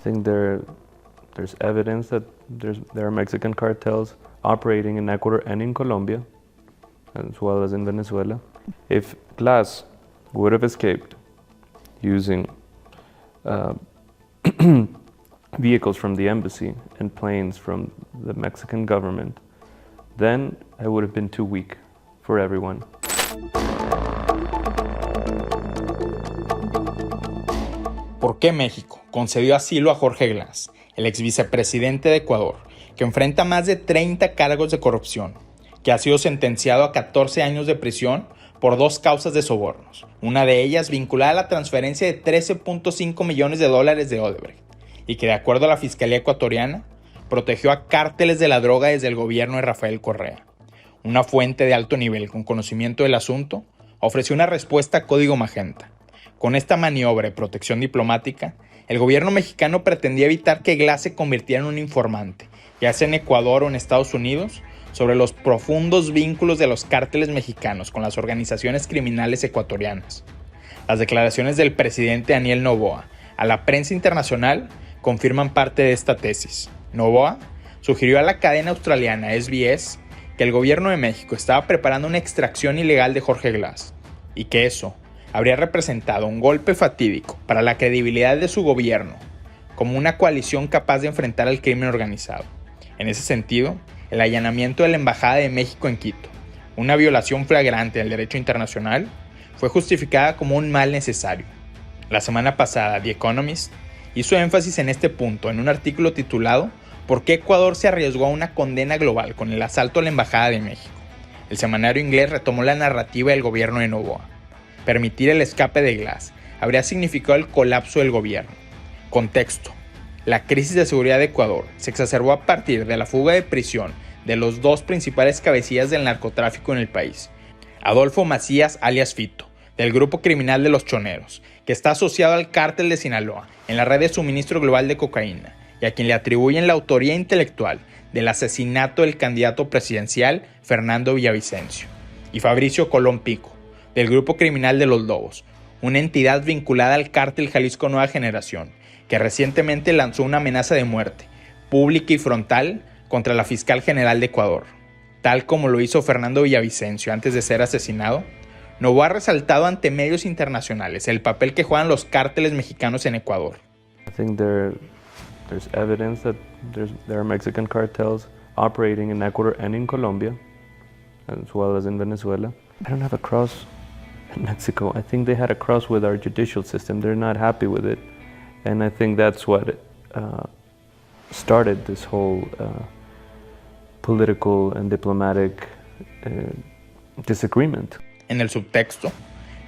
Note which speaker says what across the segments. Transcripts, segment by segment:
Speaker 1: think there's evidence that there are Mexican cartels operating in Ecuador and in Colombia, as well as in Venezuela. If Glass would have escaped using vehicles from the embassy and planes from the Mexican government, then I would have been too weak for everyone.
Speaker 2: ¿Por qué México concedió asilo a Jorge Glass, el ex vicepresidente de Ecuador, que enfrenta más de 30 cargos de corrupción, que ha sido sentenciado a 14 años de prisión por 2 causas de sobornos, una de ellas vinculada a la transferencia de $13.5 millones de Odebrecht, y que de acuerdo a la Fiscalía ecuatoriana, protegió a cárteles de la droga desde el gobierno de Rafael Correa? Una fuente de alto nivel con conocimiento del asunto ofreció una respuesta a Código Magenta. Con esta maniobra de protección diplomática, el gobierno mexicano pretendía evitar que Glass se convirtiera en un informante, ya sea en Ecuador o en Estados Unidos, sobre los profundos vínculos de los cárteles mexicanos con las organizaciones criminales ecuatorianas. Las declaraciones del presidente Daniel Noboa a la prensa internacional confirman parte de esta tesis. Noboa sugirió a la cadena australiana SBS que el gobierno de México estaba preparando una extracción ilegal de Jorge Glass y que eso habría representado un golpe fatídico para la credibilidad de su gobierno como una coalición capaz de enfrentar al crimen organizado. En ese sentido, el allanamiento de la Embajada de México en Quito, una violación flagrante del derecho internacional, fue justificada como un mal necesario. La semana pasada, The Economist hizo énfasis en este punto en un artículo titulado ¿Por qué Ecuador se arriesgó a una condena global con el asalto a la Embajada de México? El semanario inglés retomó la narrativa del gobierno de Noboa. Permitir el escape de Glass habría significado el colapso del gobierno. Contexto: la crisis de seguridad de Ecuador se exacerbó a partir de la fuga de prisión de los 2 principales cabecillas del narcotráfico en el país. Adolfo Macías alias Fito, del grupo criminal de Los Choneros, que está asociado al cártel de Sinaloa en la red de suministro global de cocaína, y a quien le atribuyen la autoría intelectual del asesinato del candidato presidencial Fernando Villavicencio. Y Fabricio Colón Pico, del grupo criminal de Los Lobos, una entidad vinculada al cártel Jalisco Nueva Generación, que recientemente lanzó una amenaza de muerte, pública y frontal, contra la fiscal general de Ecuador. Tal como lo hizo Fernando Villavicencio antes de ser asesinado, Noboa ha resaltado ante medios internacionales el papel que juegan los cárteles mexicanos en Ecuador.
Speaker 1: I think there's evidence that there are Mexican cartels operating in Ecuador and in Colombia, as well as in Venezuela. I don't have a cross in Mexico. I think they had a cross with our judicial system. They're not happy with it. And I think that's what started this whole political and diplomatic disagreement.
Speaker 2: En el subtexto,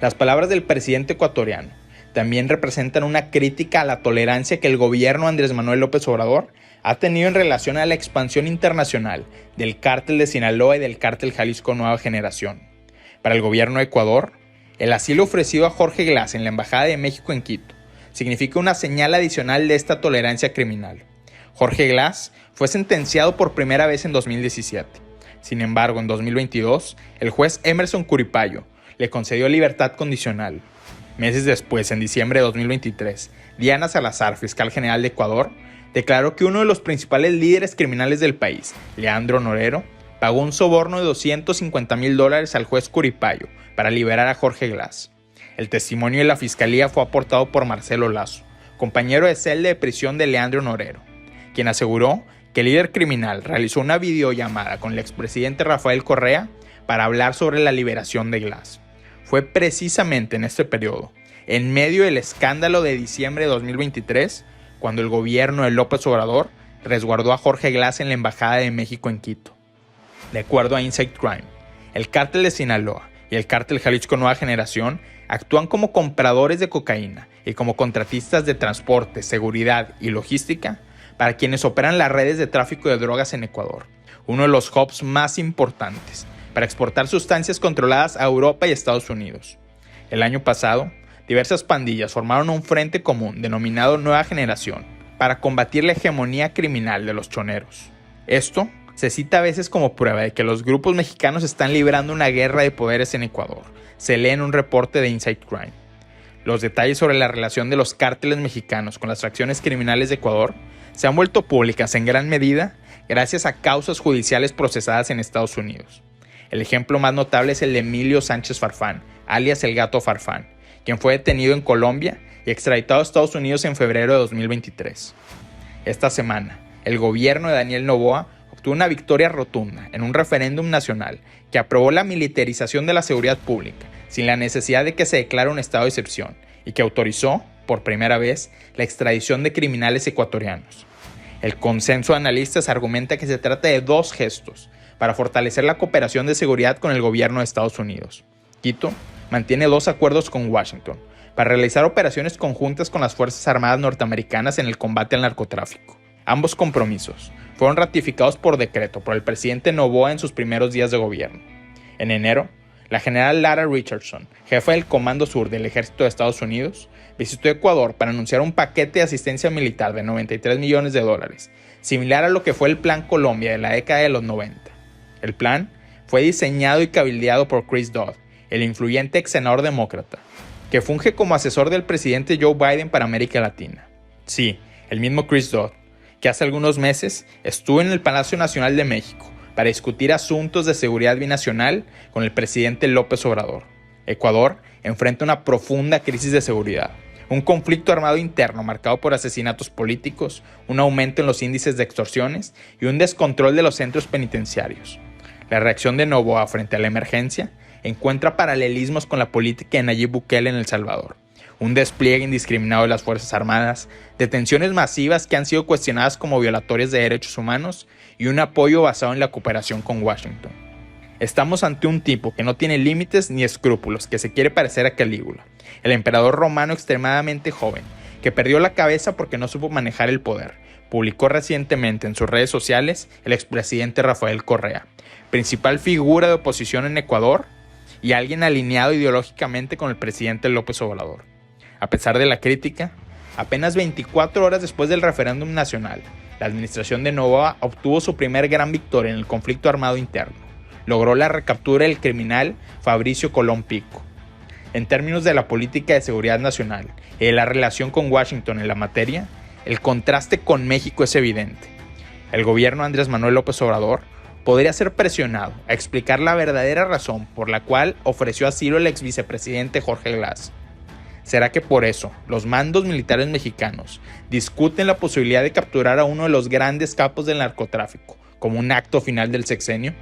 Speaker 2: las palabras del presidente ecuatoriano también representan una crítica a la tolerancia que el gobierno Andrés Manuel López Obrador ha tenido en relación a la expansión internacional del cártel de Sinaloa y del cártel Jalisco Nueva Generación. Para el gobierno de Ecuador, el asilo ofrecido a Jorge Glass en la Embajada de México en Quito significa una señal adicional de esta tolerancia criminal. Jorge Glass fue sentenciado por primera vez en 2017. Sin embargo, en 2022, el juez Emerson Curipayo le concedió libertad condicional. Meses después, en diciembre de 2023, Diana Salazar, fiscal general de Ecuador, declaró que uno de los principales líderes criminales del país, Leandro Norero, pagó un soborno de $250,000 al juez Curipayo para liberar a Jorge Glass. El testimonio de la fiscalía fue aportado por Marcelo Lazo, compañero de celda de prisión de Leandro Norero, quien aseguró que el líder criminal realizó una videollamada con el expresidente Rafael Correa para hablar sobre la liberación de Glass. Fue precisamente en este periodo, en medio del escándalo de diciembre de 2023, cuando el gobierno de López Obrador resguardó a Jorge Glass en la Embajada de México en Quito. De acuerdo a Inside Crime, el cártel de Sinaloa y el cártel Jalisco Nueva Generación actúan como compradores de cocaína y como contratistas de transporte, seguridad y logística para quienes operan las redes de tráfico de drogas en Ecuador, uno de los hubs más importantes para exportar sustancias controladas a Europa y Estados Unidos. El año pasado, diversas pandillas formaron un frente común denominado Nueva Generación para combatir la hegemonía criminal de los choneros. Esto se cita a veces como prueba de que los grupos mexicanos están librando una guerra de poderes en Ecuador, se lee en un reporte de Inside Crime. Los detalles sobre la relación de los cárteles mexicanos con las fracciones criminales de Ecuador se han vuelto públicas en gran medida gracias a causas judiciales procesadas en Estados Unidos. El ejemplo más notable es el de Emilio Sánchez Farfán, alias El Gato Farfán, quien fue detenido en Colombia y extraditado a Estados Unidos en febrero de 2023. Esta semana, el gobierno de Daniel Noboa obtuvo una victoria rotunda en un referéndum nacional que aprobó la militarización de la seguridad pública sin la necesidad de que se declare un estado de excepción y que autorizó, por primera vez, la extradición de criminales ecuatorianos. El consenso de analistas argumenta que se trata de dos gestos para fortalecer la cooperación de seguridad con el gobierno de Estados Unidos. Quito mantiene 2 acuerdos con Washington para realizar operaciones conjuntas con las Fuerzas Armadas norteamericanas en el combate al narcotráfico. Ambos compromisos fueron ratificados por decreto por el presidente Noboa en sus primeros días de gobierno. En enero, la general Lara Richardson, jefa del Comando Sur del Ejército de Estados Unidos, visitó Ecuador para anunciar un paquete de asistencia militar de $93 millones, similar a lo que fue el Plan Colombia de la década de los 90. El plan fue diseñado y cabildeado por Chris Dodd, el influyente ex senador demócrata, que funge como asesor del presidente Joe Biden para América Latina. Sí, el mismo Chris Dodd, que hace algunos meses estuvo en el Palacio Nacional de México para discutir asuntos de seguridad binacional con el presidente López Obrador. Ecuador enfrenta una profunda crisis de seguridad, un conflicto armado interno marcado por asesinatos políticos, un aumento en los índices de extorsiones y un descontrol de los centros penitenciarios. La reacción de Noboa frente a la emergencia encuentra paralelismos con la política de Nayib Bukele en El Salvador. Un despliegue indiscriminado de las Fuerzas Armadas, detenciones masivas que han sido cuestionadas como violatorias de derechos humanos y un apoyo basado en la cooperación con Washington. Estamos ante un tipo que no tiene límites ni escrúpulos, que se quiere parecer a Calígula, el emperador romano extremadamente joven, que perdió la cabeza porque no supo manejar el poder. Publicó recientemente en sus redes sociales el expresidente Rafael Correa, principal figura de oposición en Ecuador y alguien alineado ideológicamente con el presidente López Obrador. A pesar de la crítica, apenas 24 horas después del referéndum nacional, la administración de Noboa obtuvo su primer gran victoria en el conflicto armado interno. Logró la recaptura del criminal Fabricio Colón Pico. En términos de la política de seguridad nacional y de la relación con Washington en la materia, el contraste con México es evidente. El gobierno de Andrés Manuel López Obrador podría ser presionado a explicar la verdadera razón por la cual ofreció asilo al ex vicepresidente Jorge Glass. ¿Será que por eso los mandos militares mexicanos discuten la posibilidad de capturar a uno de los grandes capos del narcotráfico como un acto final del sexenio?